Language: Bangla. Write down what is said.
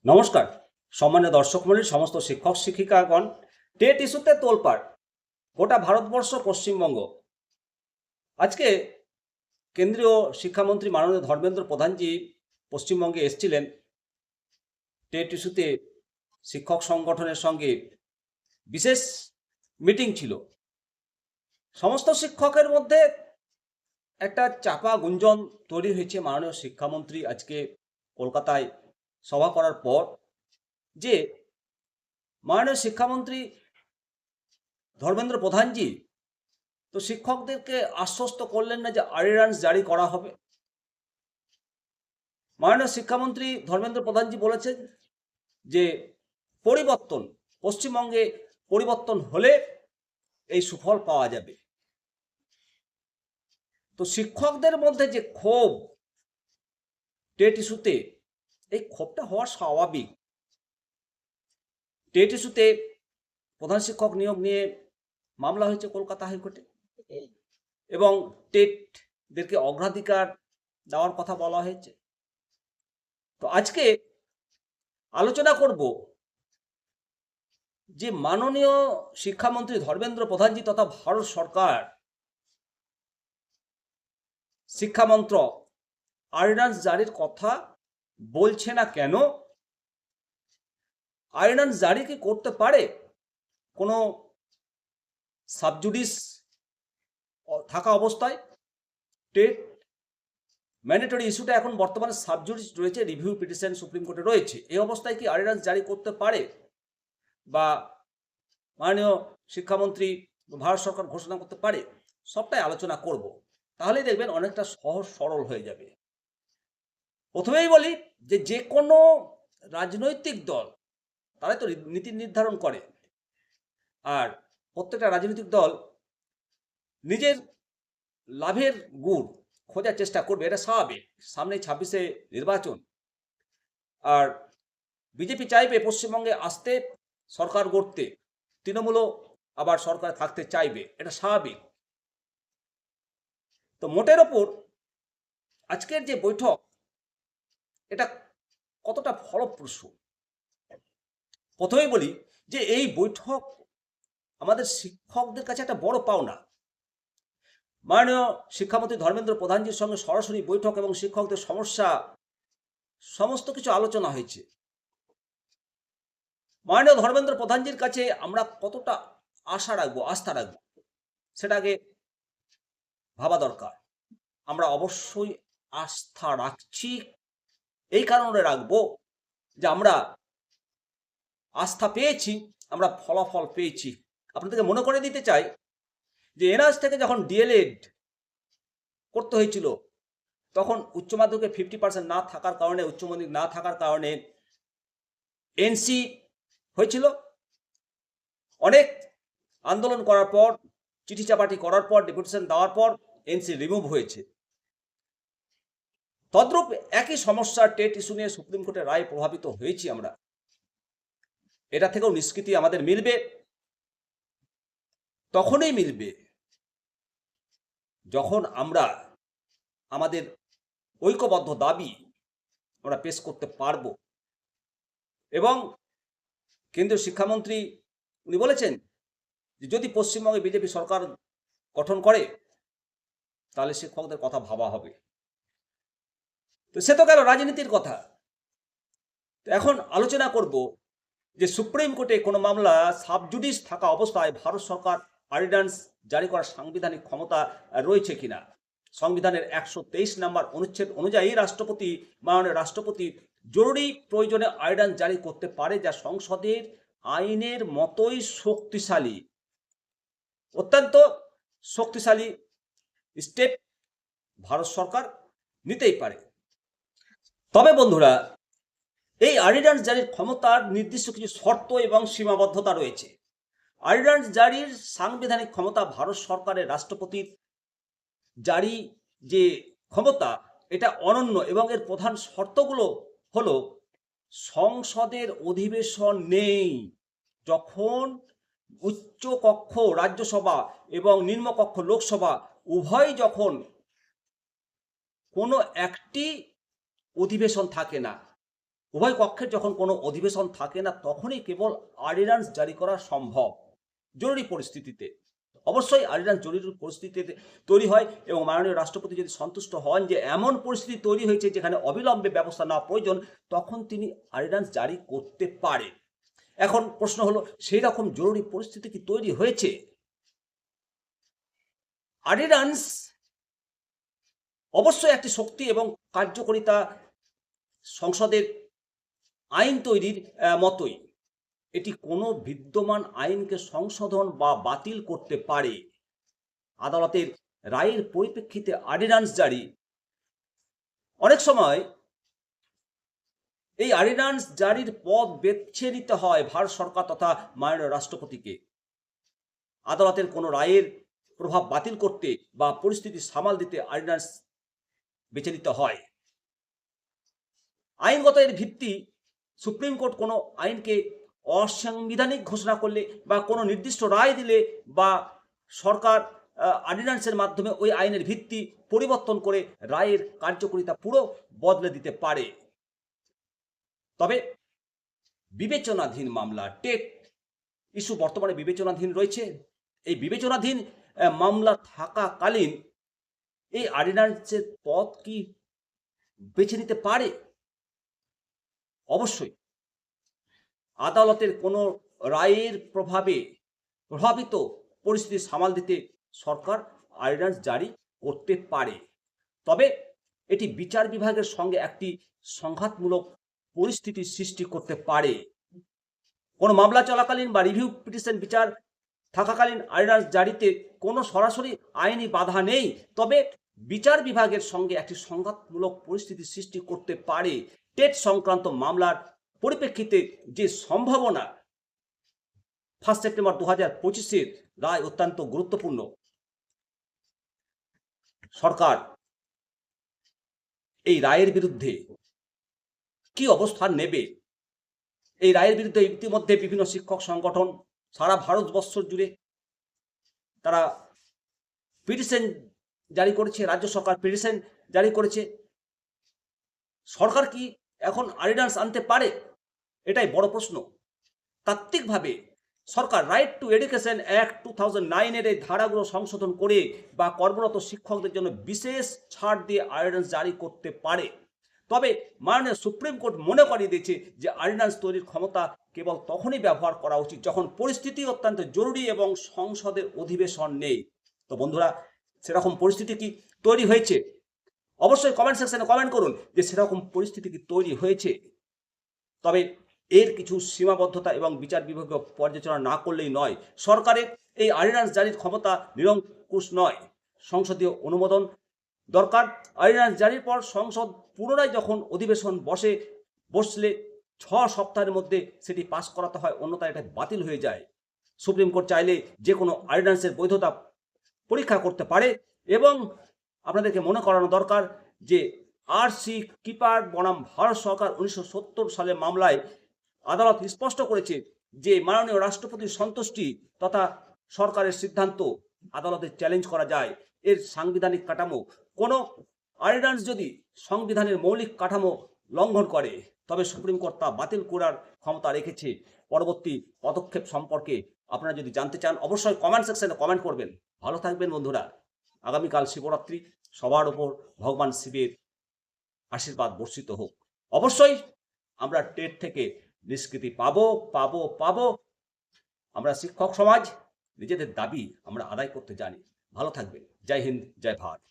নমস্কার সম্মানীয় দর্শক মণ্ডলী, সমস্ত শিক্ষক শিক্ষিকাগণ। টেট ইস্যুতে তোলপাড় গোটা ভারতবর্ষ, পশ্চিমবঙ্গ। আজকে কেন্দ্রীয় শিক্ষামন্ত্রী মাননীয় ধর্মেন্দ্র প্রধানজি পশ্চিমবঙ্গে এসেছিলেন। টেট ইস্যুতে শিক্ষক সংগঠনের সঙ্গে বিশেষ মিটিং ছিল। সমস্ত শিক্ষকের মধ্যে একটা চাপা গুঞ্জন তৈরি হয়েছে মাননীয় শিক্ষামন্ত্রী আজকে কলকাতায় সভা করার পর, যে মাননীয় শিক্ষামন্ত্রী ধর্মেন্দ্র প্রধানজি তো শিক্ষকদেরকে আশ্বস্ত করলেন না যে আর্ডিন্যান্স জারি করা হবে। মাননীয় শিক্ষামন্ত্রী ধর্মেন্দ্র প্রধানজি বলেছেন যে পরিবর্তন, পশ্চিমবঙ্গে পরিবর্তন হলে এই সুফল পাওয়া যাবে। তো শিক্ষকদের মধ্যে যে ক্ষোভ টেট ইস্যুতে, এই ক্ষোভটা হওয়া স্বাভাবিক। টেট ইস্যুতে প্রধান শিক্ষক নিয়োগ নিয়ে মামলা হয়েছে কলকাতা হাইকোর্টে, এবং টেটদেরকে অগ্রাধিকার দেওয়ার কথা বলা হয়েছে। তো আজকে আলোচনা করব যে মাননীয় শিক্ষামন্ত্রী ধর্মেন্দ্র প্রধানজি তথা ভারত সরকার, শিক্ষা মন্ত্রক অর্ডিন্যান্স জারির কথা বলছে না কেন? অর্ডিন্যান্স জারি কি করতে পারে কোনো সাবজুডিস থাকা অবস্থায়? টেট ম্যান্ডেটরি ইস্যুটা এখন বর্তমানে সাবজুডিস রয়েছে, রিভিউ পিটিশন সুপ্রিম কোর্টে রয়েছে। এই অবস্থায় কি অর্ডিন্যান্স জারি করতে পারে, বা মাননীয় শিক্ষামন্ত্রী ভারত সরকার ঘোষণা করতে পারে? সবটাই আলোচনা করব, তাহলেই দেখবেন অনেকটা সহজ সরল হয়ে যাবে। প্রথমেই বলি যে যে কোনো রাজনৈতিক দল তারাই তো নীতি নির্ধারণ করে, আর প্রত্যেকটা রাজনৈতিক দল নিজের লাভের গুড় খোঁজার চেষ্টা করবে, এটা স্বাভাবিক। সামনে 26-এ নির্বাচন, আর বিজেপি চাইবে পশ্চিমবঙ্গে আসতে, সরকার গড়তে। তৃণমূলও আবার সরকার থাকতে চাইবে, এটা স্বাভাবিক। তো মোটের ওপর আজকের যে বৈঠক, এটা কতটা ফলপ্রসূ? প্রথমেই বলি যে এই বৈঠক আমাদের শিক্ষকদের কাছে একটা বড় পাওনা। মাননীয় শিক্ষামন্ত্রী ধর্মেন্দ্র প্রধানজির সঙ্গে সরাসরি বৈঠক এবং শিক্ষকদের সমস্যা সমস্ত কিছু আলোচনা হয়েছে। মাননীয় ধর্মেন্দ্র প্রধানজির কাছে আমরা কতটা আশা রাখবো, আস্থা রাখবো, সেটা আগে ভাবা দরকার। আমরা অবশ্যই আস্থা রাখছি, এই কারণে রাখবো যে আমরা আস্থা পেয়েছি, আমরা ফলাফল পেয়েছি। আপনাদেরকে মনে করে দিতে চাই যে এনআরএস থেকে যখন ডিএলএড করতে হয়েছিল, তখন উচ্চ মাধ্যমিকে 50% না থাকার কারণে, উচ্চ মাধ্যমিক না থাকার কারণে এনসি হয়েছিল। অনেক আন্দোলন করার পর, চিঠি চাপাটি করার পর, ডেপুটেশন দেওয়ার পর এনসি রিমুভ হয়েছে। তদ্রূপ একই সমস্যা টেট ইস্যু নিয়ে সুপ্রিম কোর্টের রায় প্রভাবিত হয়েছি আমরা। এটা থেকেও নিষ্কৃতি আমাদের মিলবে, তখনই মিলবে যখন আমরা আমাদের ঐক্যবদ্ধ দাবি আমরা পেশ করতে পারব। এবং কেন্দ্রীয় শিক্ষামন্ত্রী উনি বলেছেন যে যদি পশ্চিমবঙ্গে বিজেপি সরকার গঠন করে, তাহলে শিক্ষকদের কথা ভাবা হবে। তো সে তো গেল রাজনীতির কথা। তো এখন আলোচনা করব যে সুপ্রিম কোর্টে কোনো মামলা সাবজুডিস থাকা অবস্থায় ভারত সরকার অর্ডিন্যান্স জারি করার সাংবিধানিক ক্ষমতা রয়েছে কিনা। সংবিধানের 123 নম্বর অনুচ্ছেদ অনুযায়ী রাষ্ট্রপতি, মাননীয় রাষ্ট্রপতি জরুরি প্রয়োজনে অর্ডিন্যান্স জারি করতে পারে, যা সংসদের আইনের মতোই শক্তিশালী, অত্যন্ত শক্তিশালী স্টেপ ভারত সরকার নিতেই পারে। তবে বন্ধুরা, এই অর্ডিন্যান্স জারির ক্ষমতার নির্দিষ্ট কিছু শর্ত এবং সীমাবদ্ধতা রয়েছে। অর্ডিন্যান্স জারির সাংবিধানিক ক্ষমতা ভারত সরকারের রাষ্ট্রপতির জারি যে ক্ষমতা, এটা অনন্য, এবং এর প্রধান শর্তগুলো হলো সংসদের অধিবেশন নেই যখন উচ্চ কক্ষ রাজ্যসভা এবং নিম্নকক্ষ লোকসভা উভয় যখন কোনো একটি অধিবেশন থাকে না, উভয় পক্ষের যখন কোনো অধিবেশন থাকে না তখনই কেবল অর্ডিন্যান্স জারি করা সম্ভব জরুরি পরিস্থিতিতে। অবশ্যই অর্ডিন্যান্স জরুরি পরিস্থিতিতে তৈরি হয় এবং মাননীয় রাষ্ট্রপতি যদি সন্তুষ্ট হন যে এমন পরিস্থিতি তৈরি হয়েছে যেখানে অবিলম্বে ব্যবস্থা নেওয়া প্রয়োজন, তখন তিনি অর্ডিন্যান্স জারি করতে পারেন। এখন প্রশ্ন হলো, সেই রকম জরুরি পরিস্থিতি কি তৈরি হয়েছে? অর্ডিন্যান্স অবশ্যই একটি শক্তি এবং কার্যকারিতা সংসদের আইন তৈরির মতোই। এটি কোনো বিদ্যমান আইনকে সংশোধন বা বাতিল করতে পারে। আদালতের রায়ের পরিপ্রেক্ষিতে অর্ডিন্যান্স জারি, অনেক সময় এই অর্ডিন্যান্স জারির পথ বেছে নিতে হয় ভারত সরকার তথা মাননীয় রাষ্ট্রপতিকে। আদালতের কোনো রায়ের প্রভাব বাতিল করতে বা পরিস্থিতি সামাল দিতে অর্ডিন্যান্স বেছে নিতে হয়। আইনগত এর ভিত্তি, সুপ্রিম কোর্ট কোনো আইনকে অসাংবিধানিক ঘোষণা করলে বা কোনো নির্দিষ্ট রায় দিলে বা সরকার অর্ডিন্যান্সের মাধ্যমে ওই আইনের ভিত্তি পরিবর্তন করে রায়ের কার্যকারিতা পুরো বদলে দিতে পারে। তবে বিবেচনাধীন মামলা, টেট ইস্যু বর্তমানে বিবেচনাধীন রয়েছে। এই বিবেচনাধীন মামলা থাকাকালীন এই অর্ডিন্যান্সের পথ কি বেছে নিতে পারে? অবশ্যই আদালতের কোনো রায়ের প্রভাবে প্রভাবিত পরিস্থিতি সামাল দিতে সরকার অর্ডিন্যান্স জারি করতে পারে। তবে এটি বিচার বিভাগের সঙ্গে একটি সংঘাতমূলক পরিস্থিতির সৃষ্টি করতে পারে। কোনো মামলা চলাকালীন বা রিভিউ পিটিশন বিচার থাকাকালীন অর্ডিন্যান্স জারিতে কোনো সরাসরি আইনি বাধা নেই, তবে বিচার বিভাগের সঙ্গে একটি সংঘাতমূলক পরিস্থিতি সৃষ্টি করতে পারে। টেট সংক্রান্ত মামলার পরিপ্রেক্ষিতে যে সম্ভাবনা 1 সেপ্টেম্বর 2025 রায় অত্যন্ত গুরুত্বপূর্ণ। সরকার এই রায়ের বিরুদ্ধে কি অবস্থান নেবে? এই রায়ের বিরুদ্ধে ইতিমধ্যে বিভিন্ন শিক্ষক সংগঠন সারা ভারতবর্ষ জুড়ে তারা পিটিশন জারি করেছে, রাজ্য সরকার পিটিশন জারি করেছে। সরকার কি এখন অর্ডিন্যান্স আনতে পারে? এটাই বড় প্রশ্ন। তাত্ত্বিকভাবে সরকার রাইট টু এডুকেশন অ্যাক্ট 2009 এর এই ধারাগুলো সংশোধন করে বা কর্মরত শিক্ষকদের জন্য বিশেষ ছাড় দিয়ে অর্ডিন্যান্স জারি করতে পারে। তবে মাননীয় সুপ্রিম কোর্ট মনে করিয়ে দিয়েছে যে অর্ডিন্যান্স তৈরির ক্ষমতা কেবল তখনই ব্যবহার করা উচিত যখন পরিস্থিতি অত্যন্ত জরুরি এবং সংসদের অধিবেশন নেই। তো বন্ধুরা, সেরকম পরিস্থিতি কি তৈরি হয়েছে? অবশ্যই কমেন্ট সেকশনে কমেন্ট করুন যে সেরকম পরিস্থিতি কি তৈরি হয়েছে। তবে এর কিছু সীমাবদ্ধতা এবং বিচার বিভাগীয় পর্যালোচনা না করলেই নয়। সরকারের এই অর্ডিন্যান্স জারির ক্ষমতা নিরঙ্কুশ নয়, সংসদীয় অনুমোদন দরকার। অর্ডিন্যান্স জারির পর সংসদ পুনরায় যখন অধিবেশন বসলে 6 সপ্তাহের মধ্যে সেটি পাস করাতে হয়, অন্যথায় এটা বাতিল হয়ে যায়। সুপ্রিম কোর্ট চাইলে যে কোনো অর্ডিন্যান্সের বৈধতা পরীক্ষা করতে পারে। এবং আপনাদেরকে মনে করানো দরকার যে আর.সি. কিপার বনাম ভারত সরকার 1970 সালের মামলায় আদালত স্পষ্ট করেছে যে মাননীয় রাষ্ট্রপতির সন্তুষ্টি তথা সরকারের সিদ্ধান্ত আদালতে চ্যালেঞ্জ করা যায়। এর সাংবিধানিক কাঠামো, কোনো অর্ডিন্যান্স যদি সংবিধানের মৌলিক কাঠামো লঙ্ঘন করে তবে সুপ্রিম কোর্ট তা বাতিল করার ক্ষমতা রেখেছে। পরবর্তী পদক্ষেপ সম্পর্কে আপনারা যদি জানতে চান অবশ্যই কমেন্ট সেকশনে কমেন্ট করবেন। ভালো থাকবেন বন্ধুরা। আগামীকাল শিবরাত্রি, সবার ওপর ভগবান শিবের আশীর্বাদ বর্ষিত হোক। অবশ্যই আমরা টেট থেকে নিষ্কৃতি পাবো। আমরা শিক্ষক সমাজ নিজেদের দাবি আমরা আদায় করতে জানি। ভালো থাকবেন। জয় হিন্দ, জয় ভারত।